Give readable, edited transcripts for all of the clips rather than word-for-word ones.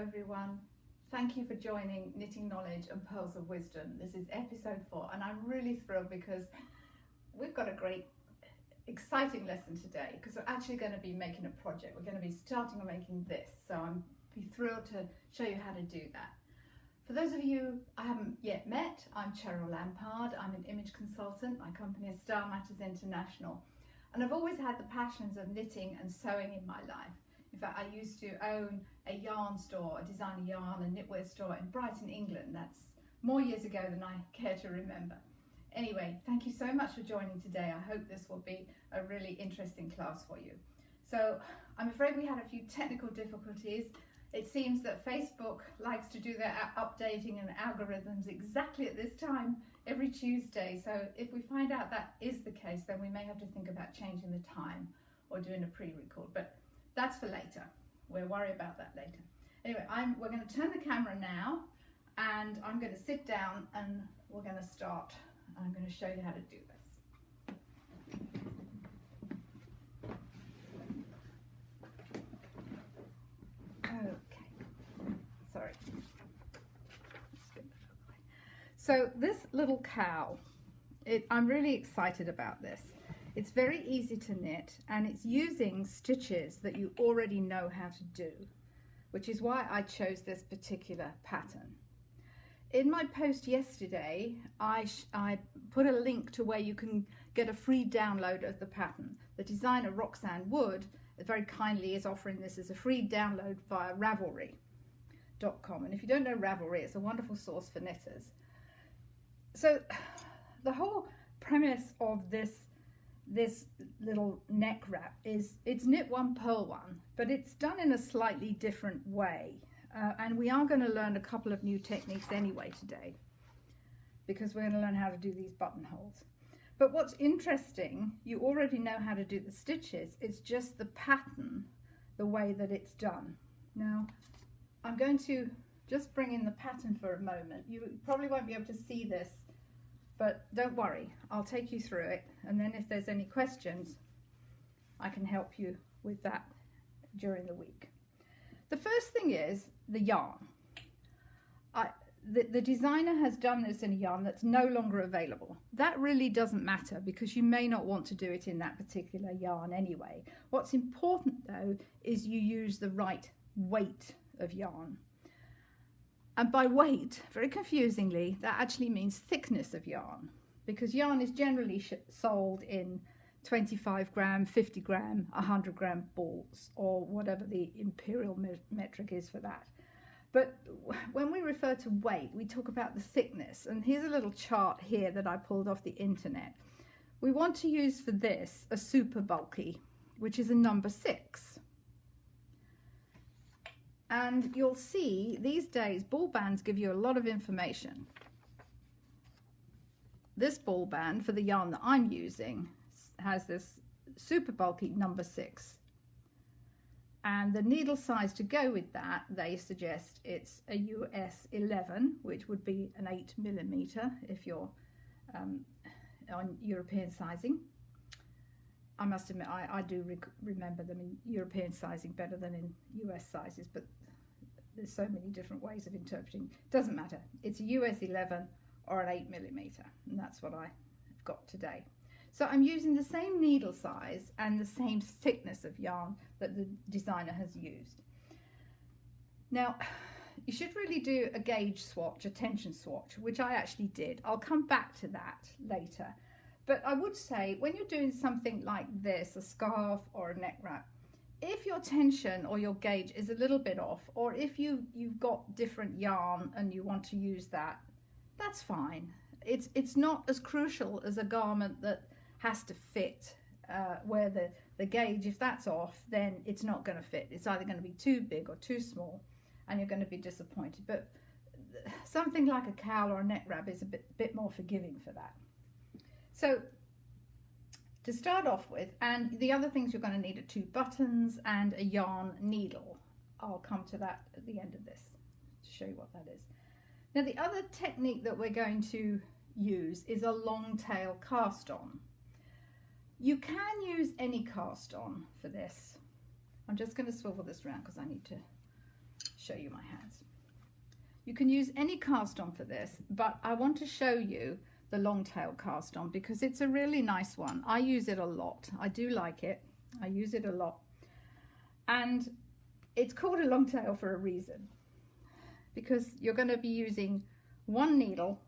everyone. Thank you for joining Knitting Knowledge and Pearls of Wisdom. This is episode 4 and I'm really thrilled because we've got a great exciting lesson today because we're actually going to be making a project. We're going to be starting on making this, so I'm thrilled to show you how to do that. For those of you I haven't yet met, I'm Cheryl Lampard. I'm an image consultant. My company is Style Matters International, and I've always had the passions of knitting and sewing in my life. In fact, I used to own a yarn store, a designer yarn and knitwear store in Brighton, England. That's more years ago than I care to remember. Anyway, thank you so much for joining today. I hope this will be a really interesting class for you. So I'm afraid we had a few technical difficulties. It seems that Facebook likes to do their updating and algorithms exactly at this time every Tuesday. So if we find out that is the case, then we may have to think about changing the time or doing a pre-record. But that's for later. We'll worry about that later. Anyway, we're going to turn the camera now and I'm going to sit down and we're going to start. I'm going to show you how to do this. Okay, sorry. So this little cowl, I'm really excited about this. It's very easy to knit and it's using stitches that you already know how to do, which is why I chose this particular pattern. In my post yesterday, I put a link to where you can get a free download of the pattern. The designer Roxanne Wood very kindly is offering this as a free download via Ravelry.com. And if you don't know Ravelry, it's a wonderful source for knitters. So the whole premise of this little neck wrap is it's knit one, purl one, but it's done in a slightly different way. And we are going to learn a couple of new techniques anyway today, because we're going to learn how to do these buttonholes. But what's interesting, you already know how to do the stitches. It's just the pattern, the way that it's done. Now, I'm going to just bring in the pattern for a moment. You probably won't be able to see this, but don't worry, I'll take you through it, and then if there's any questions, I can help you with that during the week. The first thing is the yarn. The designer has done this in a yarn that's no longer available. That really doesn't matter because you may not want to do it in that particular yarn anyway. What's important though is you use the right weight of yarn. And by weight, very confusingly, that actually means thickness of yarn, because yarn is generally sold in 25 gram, 50 gram, 100 gram balls, or whatever the imperial metric is for that. But when we refer to weight, we talk about the thickness. And here's a little chart here that I pulled off the internet. We want to use for this a super bulky, which is a number 6. And you'll see these days ball bands give you a lot of information. This ball band for the yarn that I'm using has this super bulky number 6. And the needle size to go with that, they suggest it's a US 11, which would be an 8mm if you're on European sizing. I must admit, I do remember them in European sizing better than in US sizes, but there's so many different ways of interpreting. Doesn't matter. It's a US 11 or an 8mm, and that's what I've got today. So I'm using the same needle size and the same thickness of yarn that the designer has used. Now, you should really do a gauge swatch, a tension swatch, which I actually did. I'll come back to that later. But I would say when you're doing something like this, a scarf or a neck wrap, if your tension or your gauge is a little bit off, or if you've got different yarn and you want to use that, that's fine. It's not as crucial as a garment that has to fit, where the gauge, if that's off, then it's not going to fit. It's either going to be too big or too small, and you're going to be disappointed. But something like a cowl or a neck wrap is a bit more forgiving for that. So to start off with, and the other things you're going to need are 2 buttons and a yarn needle. I'll come to that at the end of this to show you what that is. Now the other technique that we're going to use is a long tail cast on. You can use any cast on for this. I'm just going to swivel this around because I need to show you my hands. You can use any cast on for this, but I want to show you the long tail cast on because it's a really nice one. I use it a lot. I do like it. I use it a lot. And it's called a long tail for a reason, because you're going to be using one needle,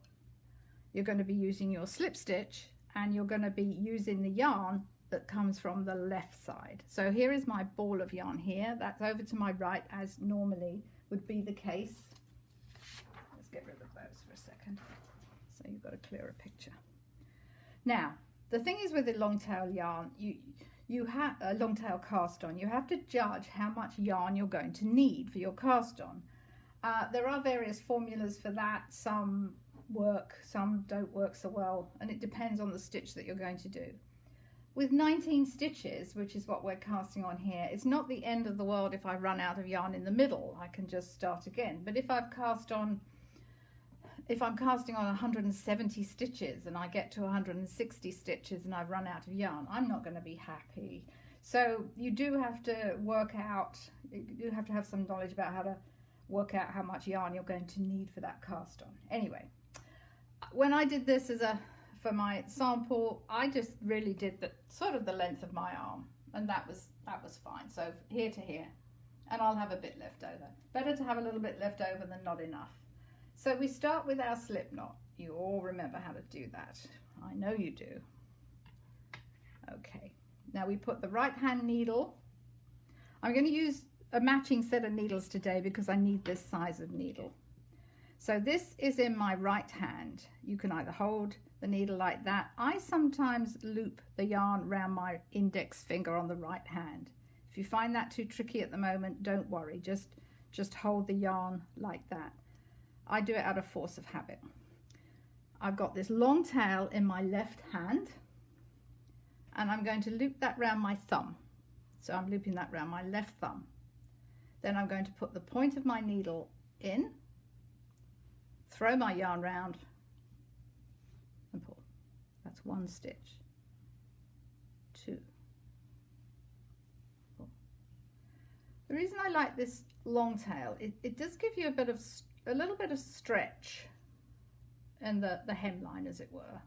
you're going to be using your slip stitch, and you're going to be using the yarn that comes from the left side. So here is my ball of yarn here. That's over to my right, as normally would be the case. Let's get rid of those for a second, so you've got a clearer picture. Now, the thing is with the long tail yarn, you have a long tail cast on, you have to judge how much yarn you're going to need for your cast on. There are various formulas for that. Some work, some don't work so well, and it depends on the stitch that you're going to do. With 19 stitches, which is what we're casting on here, it's not the end of the world if I run out of yarn in the middle. I can just start again. But if I'm casting on 170 stitches and I get to 160 stitches and I've run out of yarn, I'm not going to be happy. So you do have to work out, you do have to have some knowledge about how to work out how much yarn you're going to need for that cast on. Anyway, when I did this for my sample, I just really did the sort of the length of my arm, and that was fine. So here to here, and I'll have a bit left over. Better to have a little bit left over than not enough. So we start with our slip knot. You all remember how to do that. I know you do. Okay, now we put the right hand needle. I'm going to use a matching set of needles today because I need this size of needle. So this is in my right hand. You can either hold the needle like that. I sometimes loop the yarn around my index finger on the right hand. If you find that too tricky at the moment, don't worry. Just hold the yarn like that. I do it out of force of habit. I've got this long tail in my left hand, and I'm going to loop that round my thumb. So I'm looping that round my left thumb. Then I'm going to put the point of my needle in, throw my yarn round, and pull. That's one stitch, two, four. The reason I like this long tail, it does give you a little bit of stretch in the hemline, as it were.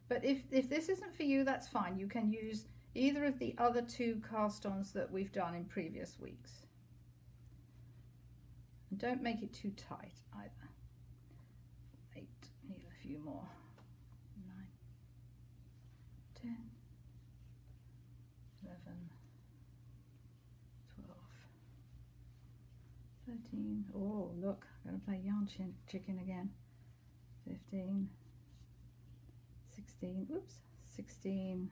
But if this isn't for you, that's fine. You can use either of the other two cast-ons that we've done in previous weeks. And don't make it too tight either. 8, need a few more. 9, 10, 11, 12, 13. Oh, look, I'm going to play yarn chicken again. 15, 16, whoops, 16,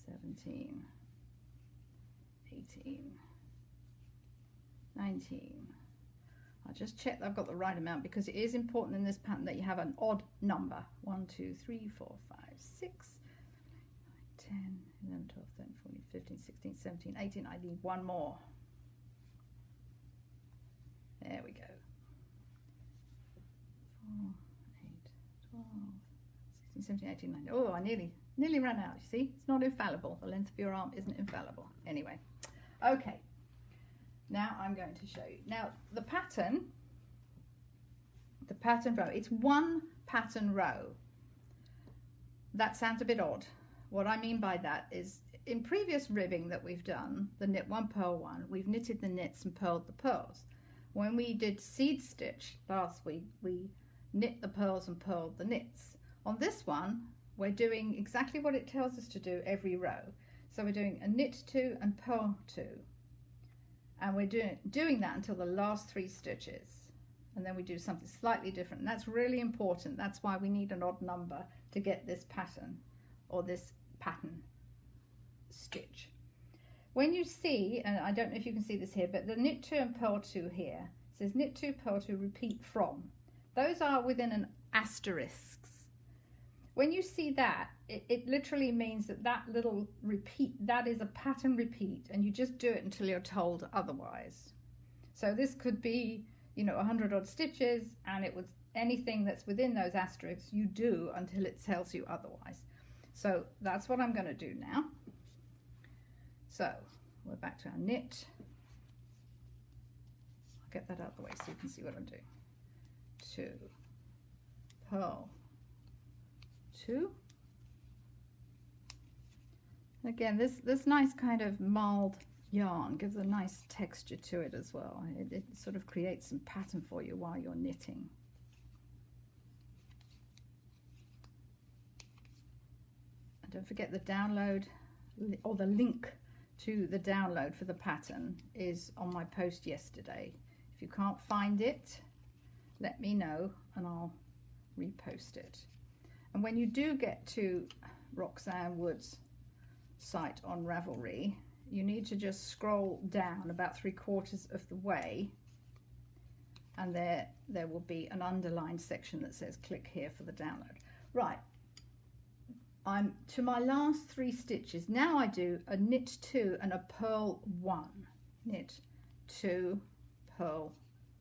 17, 18, 19. I'll just check that I've got the right amount, because it is important in this pattern that you have an odd number. 1, 2, 3, 4, 5, 6, 10, 11, 12, 13, 14, 15, 16, 17, 18. I need one more. There we go. 4, 8, 12, 16, 17, 18, 19. Oh, I nearly ran out. You see, it's not infallible. The length of your arm isn't infallible. Anyway, okay. Now I'm going to show you. Now the pattern row, it's one pattern row. That sounds a bit odd. What I mean by that is, in previous ribbing that we've done, the knit one, purl one, we've knitted the knits and purled the pearls. When we did seed stitch last week, we knit the pearls and purled the knits. On this one, we're doing exactly what it tells us to do every row. So we're doing a knit 2 and purl 2. And we're doing that until the last 3 stitches, and then we do something slightly different, and that's really important. That's why we need an odd number to get this pattern, or this pattern stitch. When you see, and I don't know if you can see this here, but the knit 2 and purl 2 here says knit 2, purl 2, repeat from. Those are within an asterisk. When you see that, it literally means that little repeat, that is a pattern repeat, and you just do it until you're told otherwise. So this could be, 100 odd stitches, and it was anything that's within those asterisks you do until it tells you otherwise. So that's what I'm going to do now. So we're back to our knit, get that out of the way so you can see what I'm doing. 2, purl, 2. Again, this nice kind of mild yarn gives a nice texture to it as well. It sort of creates some pattern for you while you're knitting. And don't forget the download, or the link to the download for the pattern is on my post yesterday. If you can't find it, let me know and I'll repost it. And when you do get to Roxanne Wood's site on Ravelry, you need to just scroll down about 3/4 of the way, and there will be an underlined section that says click here for the download. Right, I'm to my last 3 stitches. Now I do a knit 2 and a purl 1. Knit 2, purl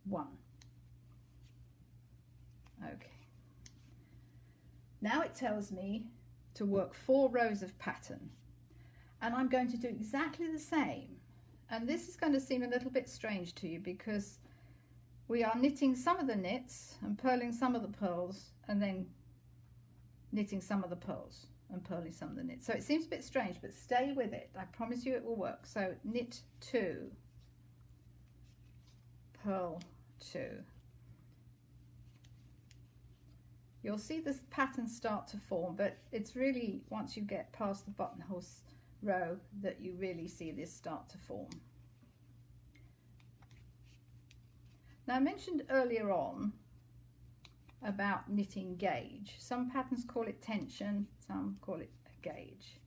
1. Okay. Now it tells me to work 4 rows of pattern. And I'm going to do exactly the same. And this is going to seem a little bit strange to you because we are knitting some of the knits and purling some of the purls, and then knitting some of the purls and purling some of the knits. So it seems a bit strange, but stay with it. I promise you it will work. So knit 2, purl 2. You'll see this pattern start to form, but it's really once you get past the buttonholes row that you really see this start to form. Now I mentioned earlier on about knitting gauge. Some patterns call it tension, some call it a gauge.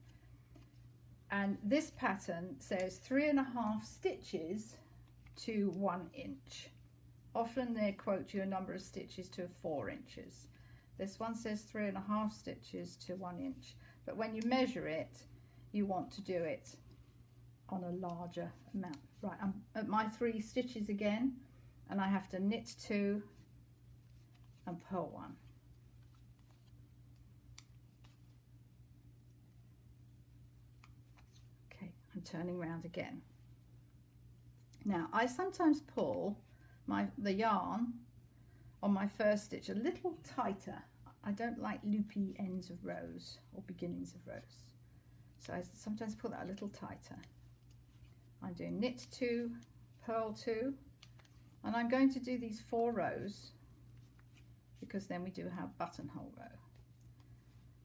And this pattern says 3.5 stitches to 1 inch. Often they quote you a number of stitches to 4 inches. This one says 3.5 stitches to 1 inch. But when you measure it, you want to do it on a larger amount. Right, I'm at my 3 stitches again, and I have to knit 2 and purl 1. Okay, I'm turning around again. Now I sometimes pull the yarn on my first stitch a little tighter. I don't like loopy ends of rows or beginnings of rows. So I sometimes pull that a little tighter. I'm doing knit 2, purl 2, and I'm going to do these 4 rows because then we do have buttonhole row.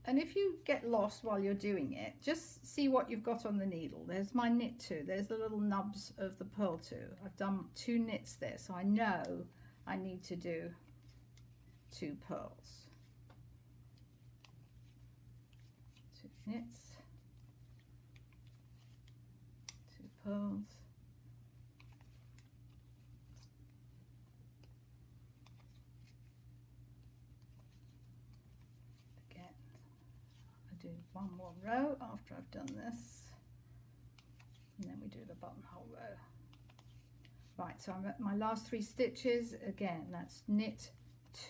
And if you get lost while you're doing it, just see what you've got on the needle. There's my knit 2, there's the little nubs of the purl 2. I've done 2 knits there, so I know I need to do 2 purls. 2 knits. Purls. Again, I do 1 more row after I've done this, and then we do the buttonhole row. Right, so I'm at my last 3 stitches. Again, that's knit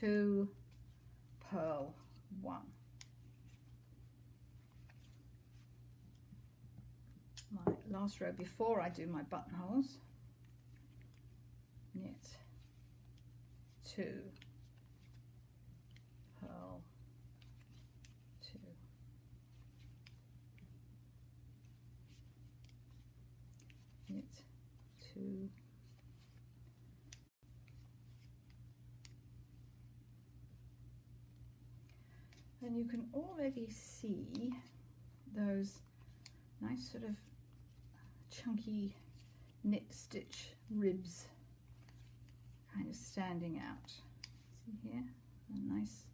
2, purl 1. My last row before I do my buttonholes. Knit 2, purl 2, knit 2, and you can already see those nice sort of chunky knit stitch ribs kind of standing out. See here? A nice,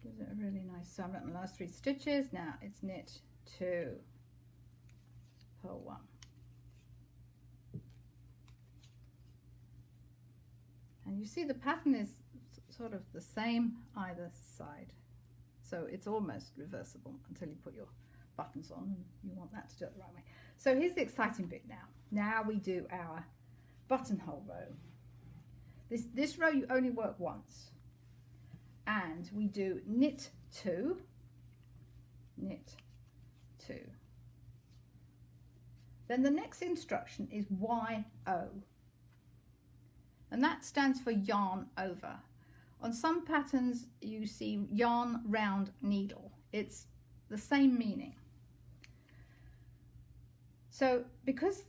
gives it a really nice. So I'm at my last 3 stitches. Now it's knit 2, purl 1. And you see the pattern is sort of the same either side. So it's almost reversible until you put your buttons on, and you want that to do it the right way. So here's the exciting bit now. Now we do our buttonhole row. This row you only work once, and we do knit 2, knit 2. Then the next instruction is YO. and that stands for yarn over. On some patterns you see yarn round needle. It's the same meaning. So because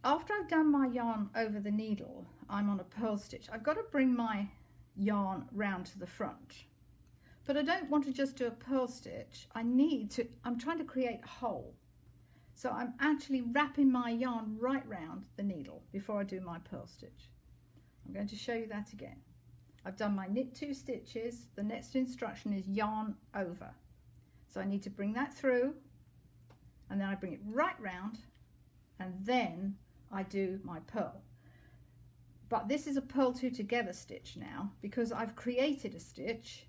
after I've done my yarn over the needle, I'm on a purl stitch, I've got to bring my yarn round to the front. But I don't want to just do a purl stitch. I'm trying to create a hole. So I'm actually wrapping my yarn right round the needle before I do my purl stitch. I'm going to show you that again. I've done my knit 2 stitches. The next instruction is yarn over. So I need to bring that through, and then I bring it right round, and then I do my purl. But this is a purl 2 together stitch now, because I've created a stitch.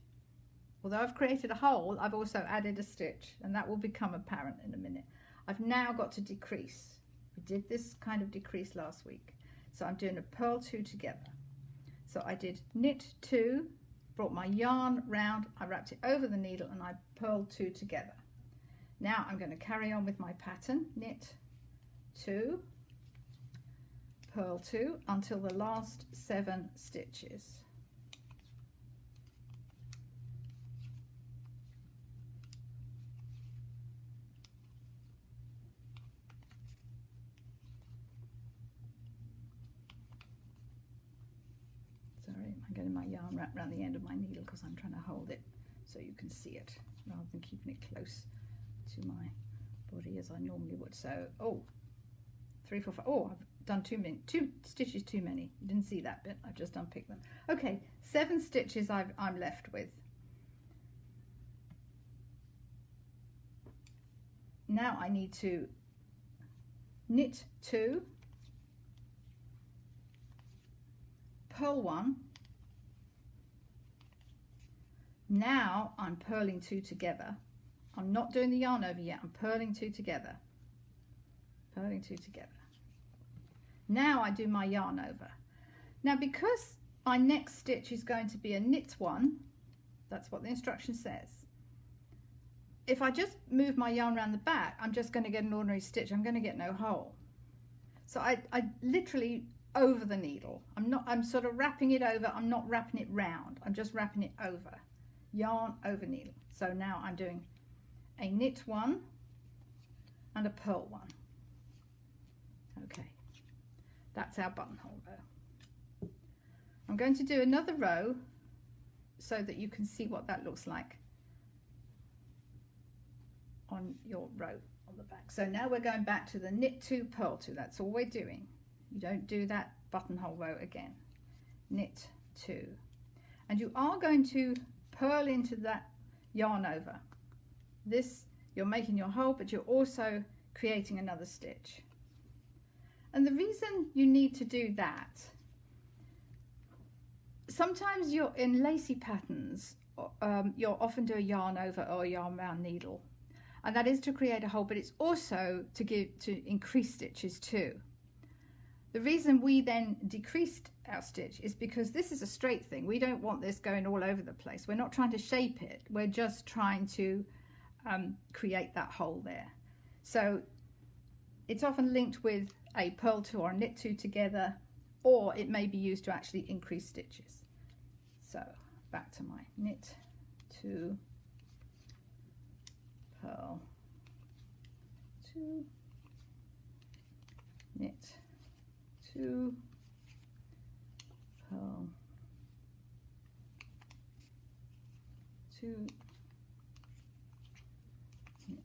Although I've created a hole, I've also added a stitch, and that will become apparent in a minute. I've now got to decrease. We did this kind of decrease last week. So I'm doing a purl 2 together. So I did knit 2, brought my yarn round, I wrapped it over the needle, and I purled 2 together. Now I'm going to carry on with my pattern, knit 2, purl 2 until the last 7 stitches. I'm getting my yarn wrapped around the end of my needle because I'm trying to hold it so you can see it rather than keeping it close to my body as I normally would. So, 3, 4, 5. Oh, I've done 2 stitches too many. You didn't see that bit. I've just unpicked them. Okay, 7 stitches I'm left with. Now I need to knit 2, purl 1. Now I'm purling 2 together. I'm not doing the yarn over yet. I'm purling 2 together. Purling 2 together. Now I do my yarn over. Now because my next stitch is going to be a knit 1, that's what the instruction says. If I just move my yarn around the back, I'm just going to get an ordinary stitch. I'm going to get no hole. So I literally over the needle. I'm sort of wrapping it over. I'm not wrapping it round. I'm just wrapping it over. Yarn over needle. So now I'm doing a knit 1 and a purl 1. Okay, that's our buttonhole row. I'm going to do another row so that you can see what that looks like on your row on the back. So now we're going back to the knit 2, purl 2. That's all we're doing. You don't do that buttonhole row again. Knit 2, and you are going to purl into that yarn over. This, you're making your hole, but you're also creating another stitch. And the reason you need to do that, sometimes you're in lacy patterns, you'll often do a yarn over or a yarn round needle, and that is to create a hole, but it's also to increase stitches too. The reason we then decreased our stitch is because this is a straight thing. We don't want this going all over the place. We're not trying to shape it. We're just trying to create that hole there. So it's often linked with a purl 2 or a knit 2 together, or it may be used to actually increase stitches. So back to my knit 2, purl 2, knit 2, purl 2, knit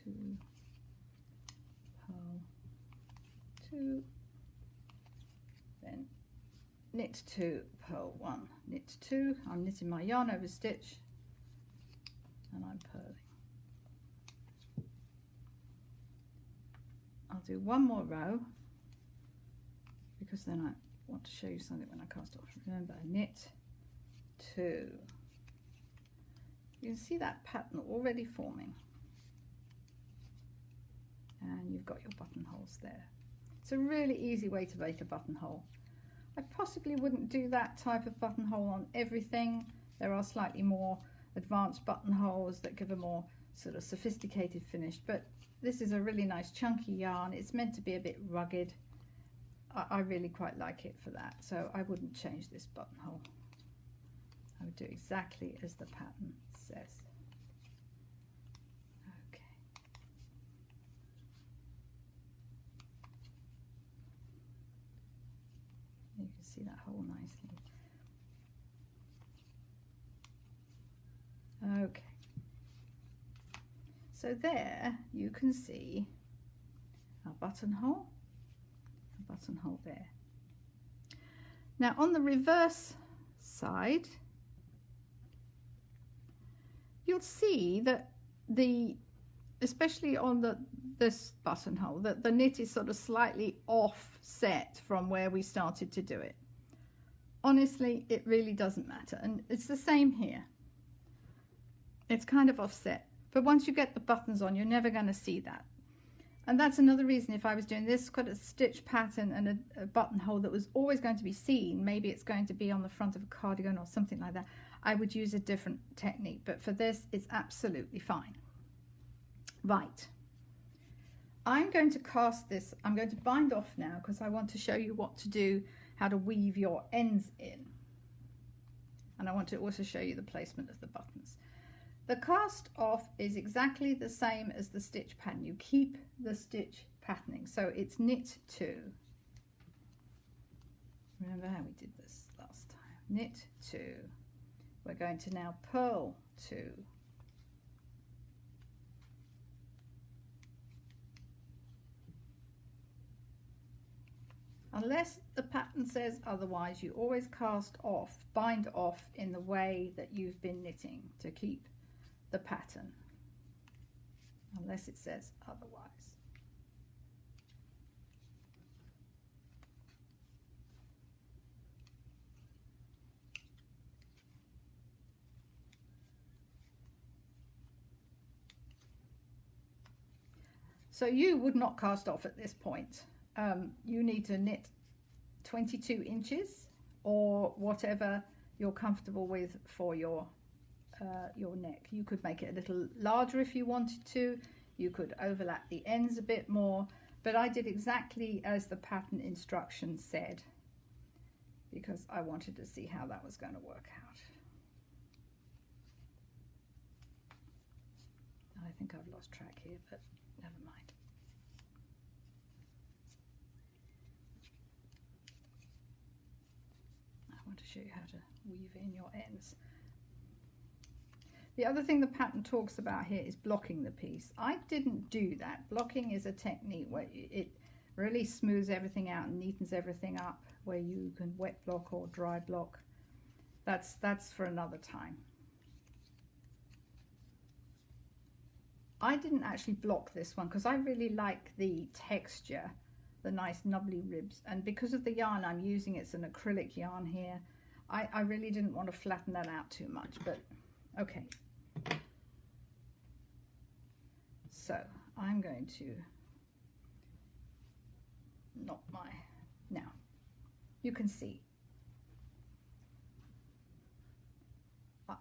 2, purl 2, then knit 2, purl 1, knit 2. I'm knitting my yarn over stitch and I'm purling. I'll do one more row because then I want to show you something when I cast off. Remember, knit 2. You can see that pattern already forming, and you've got your buttonholes there. It's a really easy way to make a buttonhole. I possibly wouldn't do that type of buttonhole on everything. There are slightly more advanced buttonholes that give a more sort of sophisticated finish, but this is a really nice chunky yarn. It's meant to be a bit rugged. I really quite like it for that, so I wouldn't change this buttonhole. I would do exactly as the pattern says. Okay. You can see that hole nicely. Okay. So there you can see a buttonhole there. Now on the reverse side, you'll see that especially on this buttonhole, that the knit is sort of slightly offset from where we started to do it. Honestly, it really doesn't matter, and it's the same here. It's kind of offset, but once you get the buttons on, you're never going to see that. And that's another reason, if I was doing this kind of stitch pattern and a buttonhole that was always going to be seen, maybe it's going to be on the front of a cardigan or something like that, I would use a different technique. But for this, it's absolutely fine. Right. I'm going to cast this. I'm going to bind off now because I want to show you what to do, how to weave your ends in. And I want to also show you the placement of the buttons. The cast off is exactly the same as the stitch pattern. You keep the stitch patterning. So it's knit 2. Remember how we did this last time. Knit 2. We're going to now purl 2. Unless the pattern says otherwise, you always cast off, bind off in the way that you've been knitting to keep the pattern, unless it says otherwise. So you would not cast off at this point. You need to knit 22 inches or whatever you're comfortable with for your neck. You could make it a little larger if you wanted to. You could overlap the ends a bit more, but I did exactly as the pattern instructions said because I wanted to see how that was going to work out. I think I've lost track here, but never mind. I want to show you how to weave in your ends. The other thing the pattern talks about here is blocking the piece. I didn't do that. Blocking is a technique where it really smooths everything out and neatens everything up, where you can wet block or dry block. That's for another time. I didn't actually block this one because I really like the texture, the nice nubbly ribs, and because of the yarn I'm using, it's an acrylic yarn here, I really didn't want to flatten that out too much, but okay. So I'm going to knot my, now you can see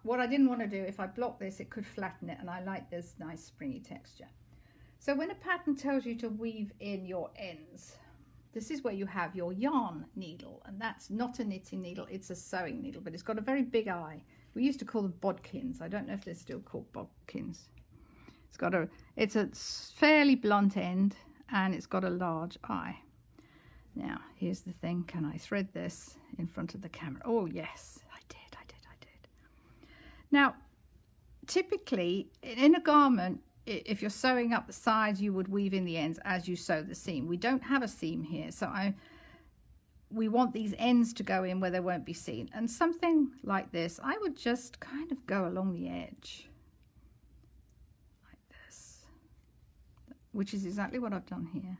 what I didn't want to do. If I block this, it could flatten it, and I like this nice springy texture. So when a pattern tells you to weave in your ends, this is where you have your yarn needle, and that's not a knitting needle, it's a sewing needle, but it's got a very big eye. We used to call them bodkins. I don't know if they're still called bodkins. It's a fairly blunt end, and it's got a large eye. Now, here's the thing. Can I thread this in front of the camera? Oh, yes, I did. Now, typically, in a garment, if you're sewing up the sides, you would weave in the ends as you sew the seam. We don't have a seam here, so we want these ends to go in where they won't be seen. And something like this, I would just kind of go along the edge like this, which is exactly what I've done here.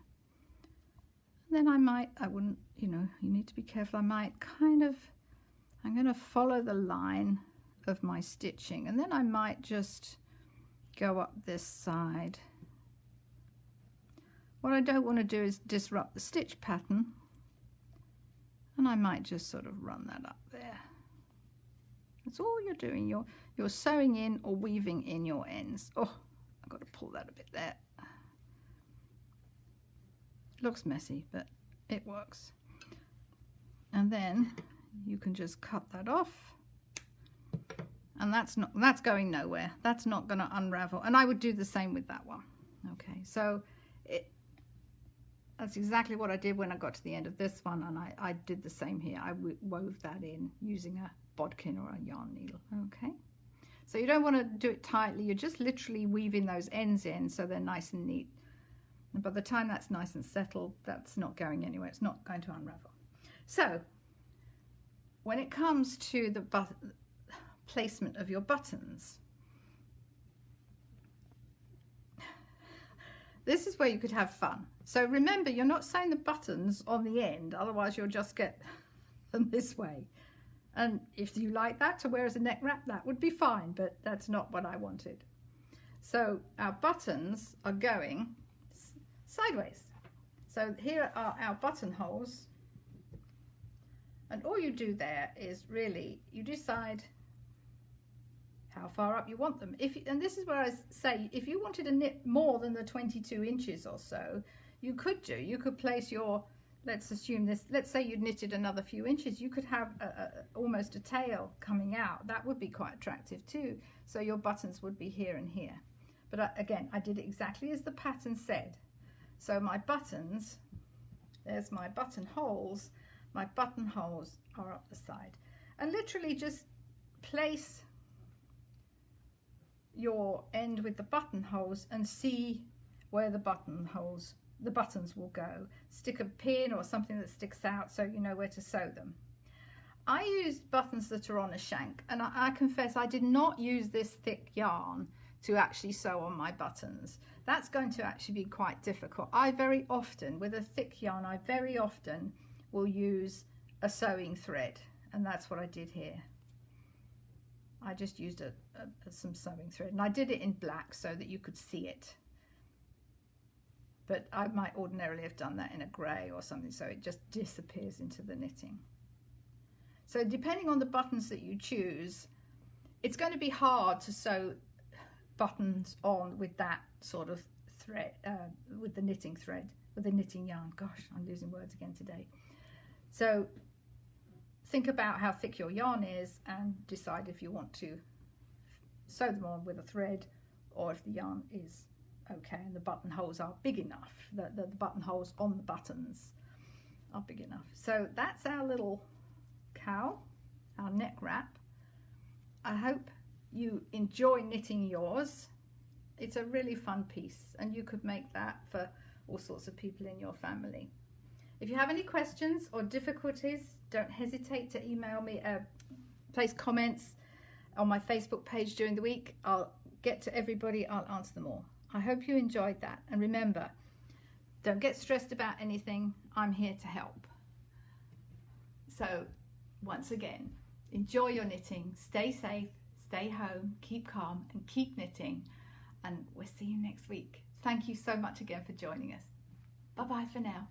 And then I wouldn't, you need to be careful. I'm going to follow the line of my stitching, and then I might just go up this side. What I don't want to do is disrupt the stitch pattern, and I might just sort of run that up there. That's all you're doing. You're sewing in or weaving in your ends. Oh, I've got to pull that a bit there. It looks messy, but it works. And then you can just cut that off. And that's going nowhere. That's not going to unravel. And I would do the same with that one. Okay, so that's exactly what I did when I got to the end of this one, and I did the same here. I wove that in using a bodkin or a yarn needle. Okay, so you don't want to do it tightly. You're just literally weaving those ends in so they're nice and neat. And by the time that's nice and settled, that's not going anywhere. It's not going to unravel. So when it comes to the placement of your buttons, this is where you could have fun. So remember, you're not sewing the buttons on the end, otherwise you'll just get them this way. And if you like that to wear as a neck wrap, that would be fine, but that's not what I wanted. So our buttons are going sideways. So here are our buttonholes. And all you do there is really, you decide how far up you want them. And this is where I say, if you wanted to knit more than the 22 inches or so, you could place your, let's assume this, let's say you'd knitted another few inches, you could have almost a tail coming out. That would be quite attractive too. So your buttons would be here and here. But again, I did it exactly as the pattern said. So my buttons, there's my buttonholes. My buttonholes are up the side. And literally just place your end with the buttonholes and see where the buttons will go. Stick a pin or something that sticks out so you know where to sew them. I used buttons that are on a shank, and I confess I did not use this thick yarn to actually sew on my buttons. That's going to actually be quite difficult. I very often, with a thick yarn, I very often will use a sewing thread, and that's what I did here. I just used some sewing thread, and I did it in black so that you could see it. But I might ordinarily have done that in a grey or something, so it just disappears into the knitting. So depending on the buttons that you choose, it's going to be hard to sew buttons on with that sort of thread, with the knitting thread, with the knitting yarn. Gosh, I'm losing words again today. So think about how thick your yarn is and decide if you want to sew them on with a thread, or if the yarn is okay and the buttonholes are big enough, the buttonholes on the buttons are big enough. So that's our little cowl, our neck wrap. I hope you enjoy knitting yours. It's a really fun piece, and you could make that for all sorts of people in your family. If you have any questions or difficulties, don't hesitate to email me, place comments on my Facebook page during the week. I'll get to everybody, I'll answer them all. I hope you enjoyed that, and remember, don't get stressed about anything. I'm here to help. So once again, enjoy your knitting, stay safe, stay home, keep calm and keep knitting, and we'll see you next week. Thank you so much again for joining us. Bye bye for now.